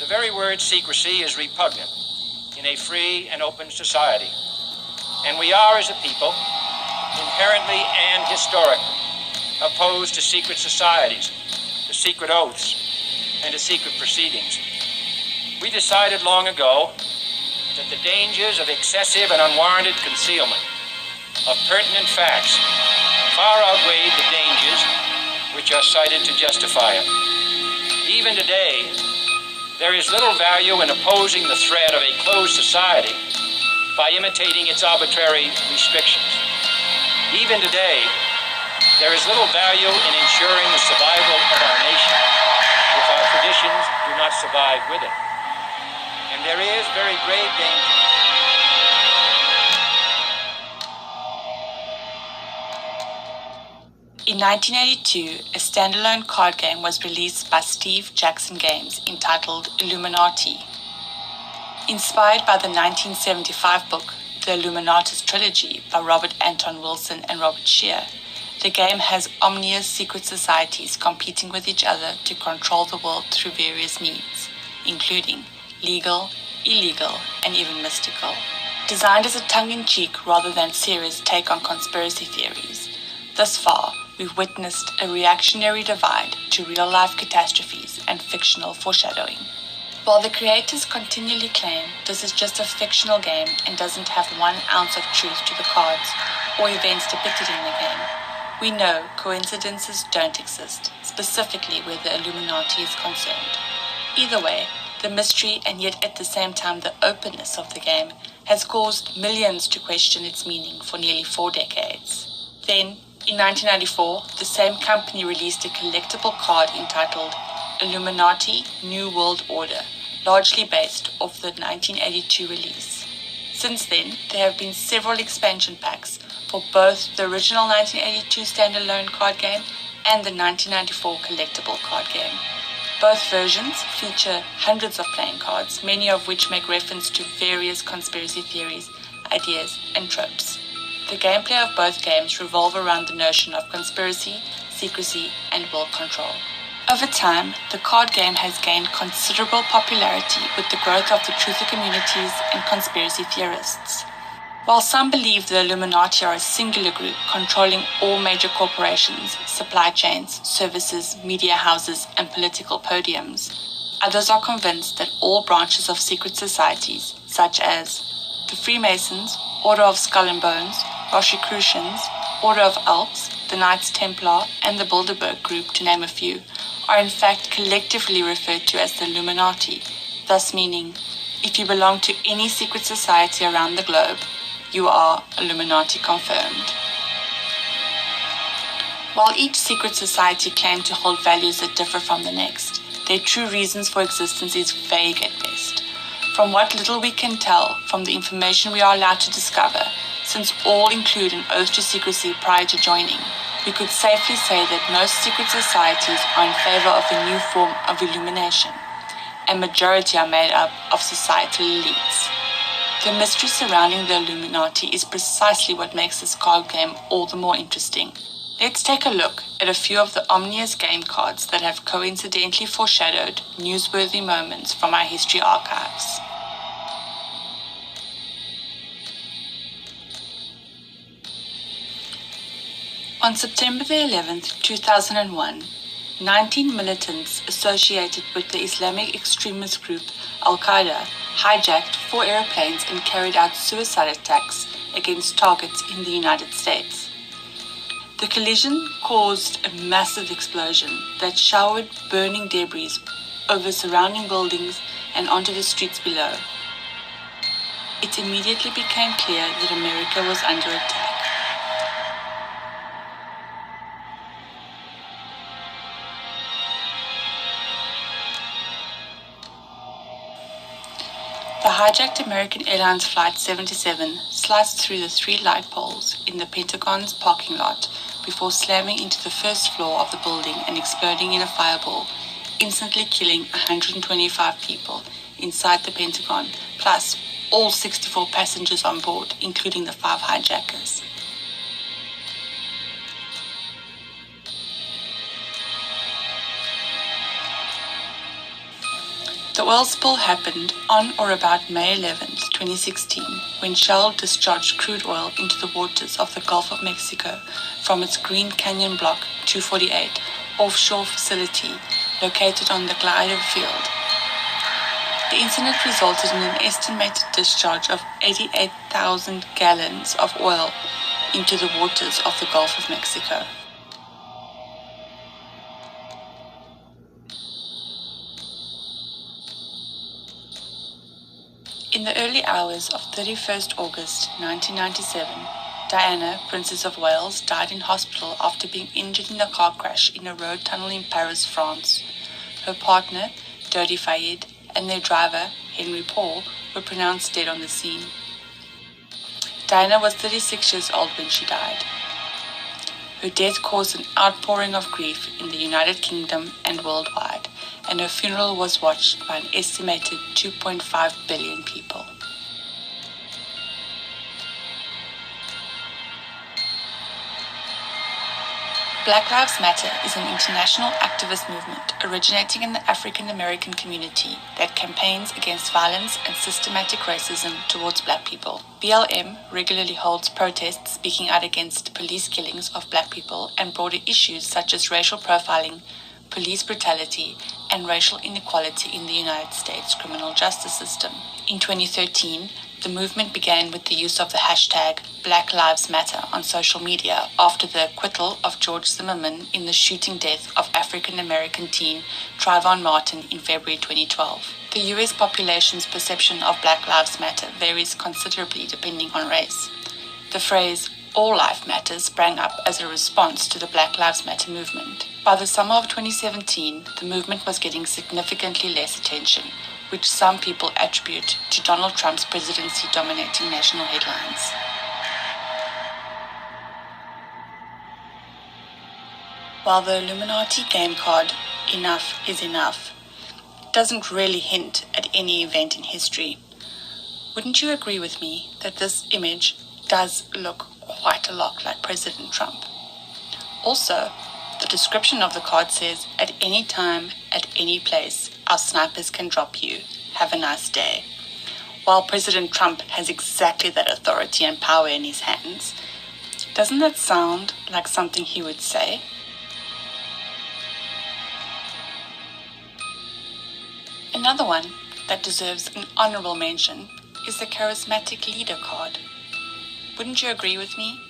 The very word secrecy is repugnant in a free and open society. And we are, as a people, inherently and historically opposed to secret societies, to secret oaths, and to secret proceedings. We decided long ago that the dangers of excessive and unwarranted concealment of pertinent facts far outweighed the dangers which are cited to justify it. Even today, there is little value in opposing the threat of a closed society by imitating its arbitrary restrictions. Even today, there is little value in ensuring the survival of our nation if our traditions do not survive with it. And there is very grave danger. In 1982, a standalone card game was released by Steve Jackson Games entitled Illuminati. Inspired by the 1975 book, The Illuminatus Trilogy by Robert Anton Wilson and Robert Scheer, the game has ominous secret societies competing with each other to control the world through various means, including legal, illegal, and even mystical. Designed as a tongue-in-cheek rather than serious take on conspiracy theories, thus far, we've witnessed a reactionary divide to real-life catastrophes and fictional foreshadowing. While the creators continually claim this is just a fictional game and doesn't have 1 ounce of truth to the cards or events depicted in the game, we know coincidences don't exist, specifically where the Illuminati is concerned. Either way, the mystery and yet at the same time the openness of the game has caused millions to question its meaning for nearly 4 decades. Then, in 1994, the same company released a collectible card entitled Illuminati New World Order, largely based off the 1982 release. Since then, there have been several expansion packs for both the original 1982 standalone card game and the 1994 collectible card game. Both versions feature hundreds of playing cards, many of which make reference to various conspiracy theories, ideas, and tropes. The gameplay of both games revolve around the notion of conspiracy, secrecy, and world control. Over time, the card game has gained considerable popularity with the growth of the truther communities and conspiracy theorists. While some believe the Illuminati are a singular group controlling all major corporations, supply chains, services, media houses, and political podiums, others are convinced that all branches of secret societies, such as the Freemasons, Order of Skull and Bones, Rosicrucians, Order of Elks, the Knights Templar, and the Bilderberg Group, to name a few, are in fact collectively referred to as the Illuminati, thus meaning, if you belong to any secret society around the globe, you are Illuminati confirmed. While each secret society claims to hold values that differ from the next, their true reasons for existence is vague at best. From what little we can tell from the information we are allowed to discover, since all include an oath to secrecy prior to joining, we could safely say that most secret societies are in favor of a new form of illumination. A majority are made up of societal elites. The mystery surrounding the Illuminati is precisely what makes this card game all the more interesting. Let's take a look at a few of the ominous game cards that have coincidentally foreshadowed newsworthy moments from our history archives. On September the 11th, 2001, 19 militants associated with the Islamic extremist group Al-Qaeda hijacked 4 airplanes and carried out suicide attacks against targets in the United States. The collision caused a massive explosion that showered burning debris over surrounding buildings and onto the streets below. It immediately became clear that America was under attack. The hijacked American Airlines Flight 77 sliced through the 3 light poles in the Pentagon's parking lot before slamming into the first floor of the building and exploding in a fireball, instantly killing 125 people inside the Pentagon, plus all 64 passengers on board, including the 5 hijackers. The oil spill happened on or about May 11th, 2016, when Shell discharged crude oil into the waters of the Gulf of Mexico from its Green Canyon Block 248 offshore facility located on the Glider field. The incident resulted in an estimated discharge of 88,000 gallons of oil into the waters of the Gulf of Mexico. In the early hours of 31st August 1997, Diana, Princess of Wales, died in hospital after being injured in a car crash in a road tunnel in Paris, France. Her partner, Dodi Fayed, and their driver, Henry Paul, were pronounced dead on the scene. Diana was 36 years old when she died. Her death caused an outpouring of grief in the United Kingdom and worldwide, and her funeral was watched by an estimated 2.5 billion people. Black Lives Matter is an international activist movement originating in the African American community that campaigns against violence and systematic racism towards black people. BLM regularly holds protests speaking out against police killings of black people and broader issues such as racial profiling, police brutality, and racial inequality in the United States criminal justice system. In 2013, the movement began with the use of the hashtag Black Lives Matter on social media after the acquittal of George Zimmerman in the shooting death of African-American teen Trayvon Martin in February 2012. The US population's perception of Black Lives Matter varies considerably depending on race. The phrase "all life matters" sprang up as a response to the Black Lives Matter movement. By the summer of 2017, the movement was getting significantly less attention, which some people attribute to Donald Trump's presidency dominating national headlines. While the Illuminati game card, "Enough is Enough," doesn't really hint at any event in history, wouldn't you agree with me that this image does look quite a lot like President Trump? Also, the description of the card says, "At any time, at any place, our snipers can drop you. Have a nice day." While President Trump has exactly that authority and power in his hands, doesn't that sound like something he would say? Another one that deserves an honorable mention is the charismatic leader card. Wouldn't you agree with me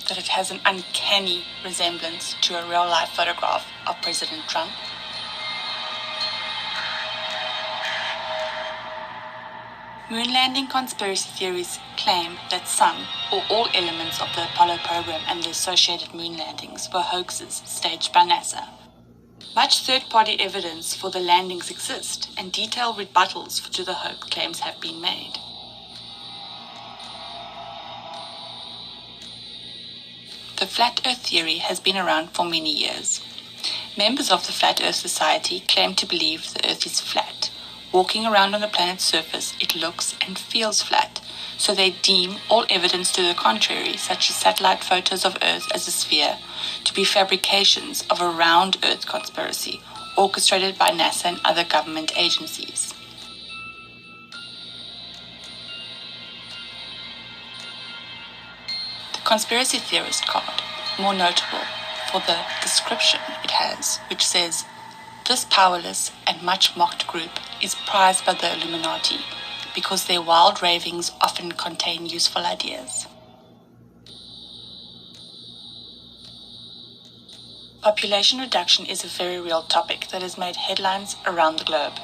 that it has an uncanny resemblance to a real-life photograph of President Trump? Moon landing conspiracy theories claim that some or all elements of the Apollo program and the associated moon landings were hoaxes staged by NASA. Much third-party evidence for the landings exist, and detailed rebuttals to the hoax claims have been made. The Flat Earth theory has been around for many years. Members of the Flat Earth Society claim to believe the Earth is flat. Walking around on the planet's surface, it looks and feels flat, so they deem all evidence to the contrary, such as satellite photos of Earth as a sphere, to be fabrications of a round Earth conspiracy, orchestrated by NASA and other government agencies. The conspiracy theorist card, more notable for the description it has, which says, "This powerless and much mocked group is prized by the Illuminati because their wild ravings often contain useful ideas." Population reduction is a very real topic that has made headlines around the globe.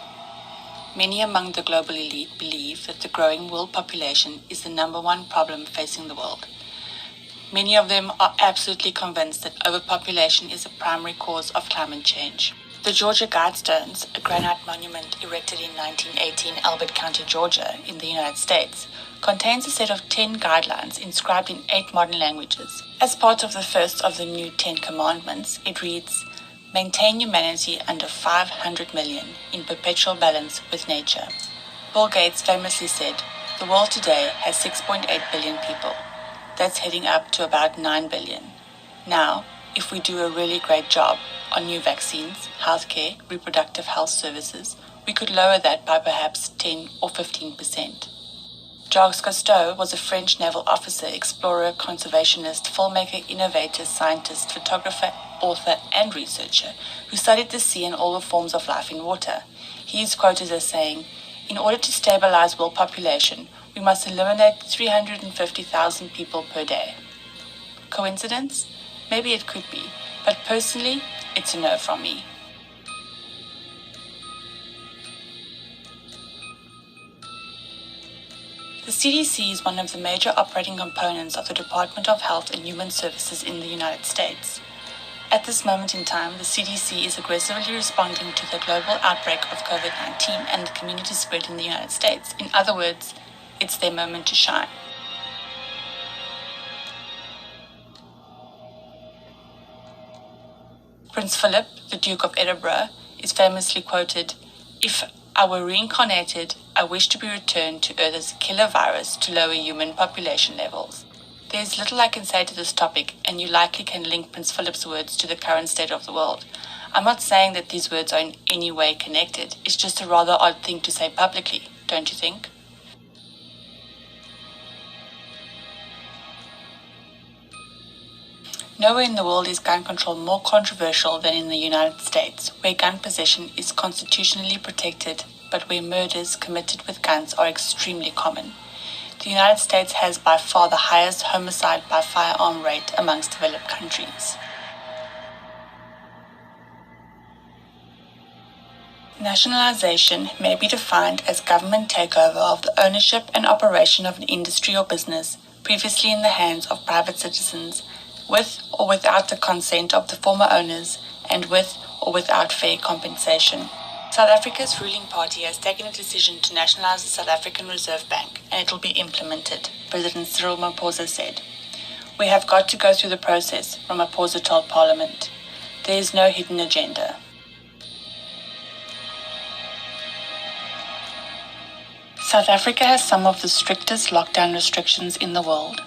Many among the global elite believe that the growing world population is the number one problem facing the world. Many of them are absolutely convinced that overpopulation is a primary cause of climate change. The Georgia Guidestones, a granite monument erected in 1918 in Albert County, Georgia, in the United States, contains a set of 10 guidelines inscribed in 8 modern languages. As part of the first of the new 10 commandments, it reads, "Maintain humanity under 500 million in perpetual balance with nature." Bill Gates famously said, "The world today has 6.8 billion people. That's heading up to about 9 billion. Now, if we do a really great job, on new vaccines, healthcare, reproductive health services, we could lower that by perhaps 10 or 15%. Jacques Cousteau was a French naval officer, explorer, conservationist, filmmaker, innovator, scientist, photographer, author, and researcher who studied the sea and all the forms of life in water. He is quoted as saying, "In order to stabilize world population, we must eliminate 350,000 people per day." Coincidence? Maybe it could be, but personally, it's a no from me. The CDC is one of the major operating components of the Department of Health and Human Services in the United States. At this moment in time, the CDC is aggressively responding to the global outbreak of COVID-19 and the community spread in the United States. In other words, it's their moment to shine. Prince Philip, the Duke of Edinburgh, is famously quoted, "If I were reincarnated, I wish to be returned to Earth as a killer virus to lower human population levels." There's little I can say to this topic, and you likely can link Prince Philip's words to the current state of the world. I'm not saying that these words are in any way connected. It's just a rather odd thing to say publicly, don't you think? Nowhere in the world is gun control more controversial than in the United States, where gun possession is constitutionally protected, but where murders committed with guns are extremely common. The United States has by far the highest homicide by firearm rate amongst developed countries. Nationalization may be defined as government takeover of the ownership and operation of an industry or business previously in the hands of private citizens, with or without the consent of the former owners and with or without fair compensation. South Africa's ruling party has taken a decision to nationalize the South African Reserve Bank, and it will be implemented, President Cyril Ramaphosa said. "We have got to go through the process," Ramaphosa told Parliament. "There is no hidden agenda." South Africa has some of the strictest lockdown restrictions in the world.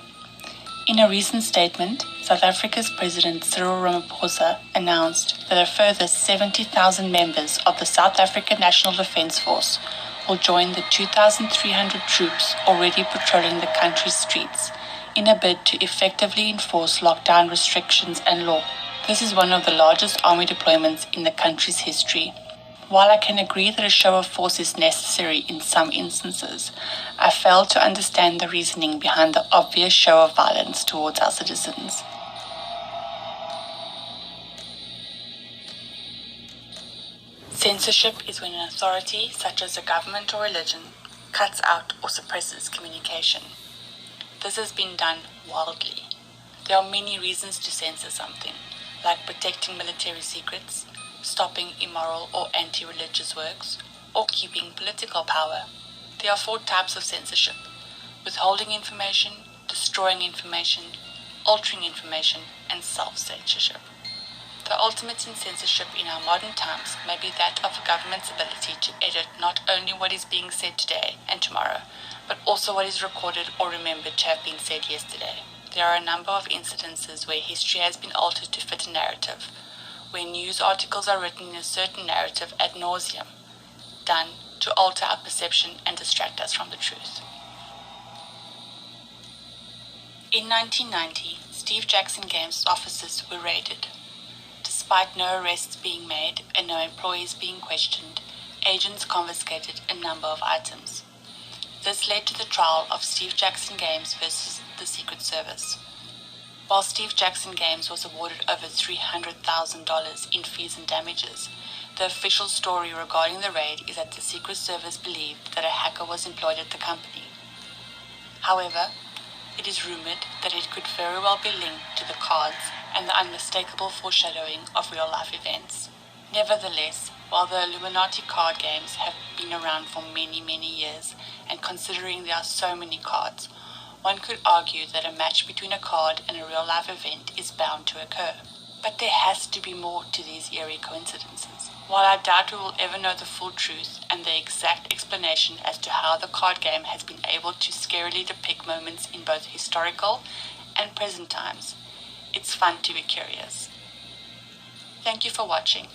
In a recent statement, South Africa's President Cyril Ramaphosa announced that a further 70,000 members of the South African National Defence Force will join the 2,300 troops already patrolling the country's streets in a bid to effectively enforce lockdown restrictions and law. This is one of the largest army deployments in the country's history. While I can agree that a show of force is necessary in some instances, I fail to understand the reasoning behind the obvious show of violence towards our citizens. Censorship is when an authority, such as a government or religion, cuts out or suppresses communication. This has been done wildly. There are many reasons to censor something, like protecting military secrets, stopping immoral or anti-religious works, or keeping political power. There are 4 types of censorship: withholding information, destroying information, altering information, and self-censorship. The ultimate in censorship in our modern times may be that of a government's ability to edit not only what is being said today and tomorrow, but also what is recorded or remembered to have been said yesterday. There are a number of incidences where history has been altered to fit a narrative, where news articles are written in a certain narrative ad nauseum, done to alter our perception and distract us from the truth. In 1990, Steve Jackson Games' offices were raided. Despite no arrests being made and no employees being questioned, agents confiscated a number of items. This led to the trial of Steve Jackson Games versus the Secret Service. While Steve Jackson Games was awarded over $300,000 in fees and damages, the official story regarding the raid is that the Secret Service believed that a hacker was employed at the company. However, it is rumored that it could very well be linked to the cards and the unmistakable foreshadowing of real-life events. Nevertheless, while the Illuminati card games have been around for many, many years, and considering there are so many cards, one could argue that a match between a card and a real-life event is bound to occur. But there has to be more to these eerie coincidences. While I doubt we will ever know the full truth and the exact explanation as to how the card game has been able to scarily depict moments in both historical and present times, it's fun to be curious. Thank you for watching.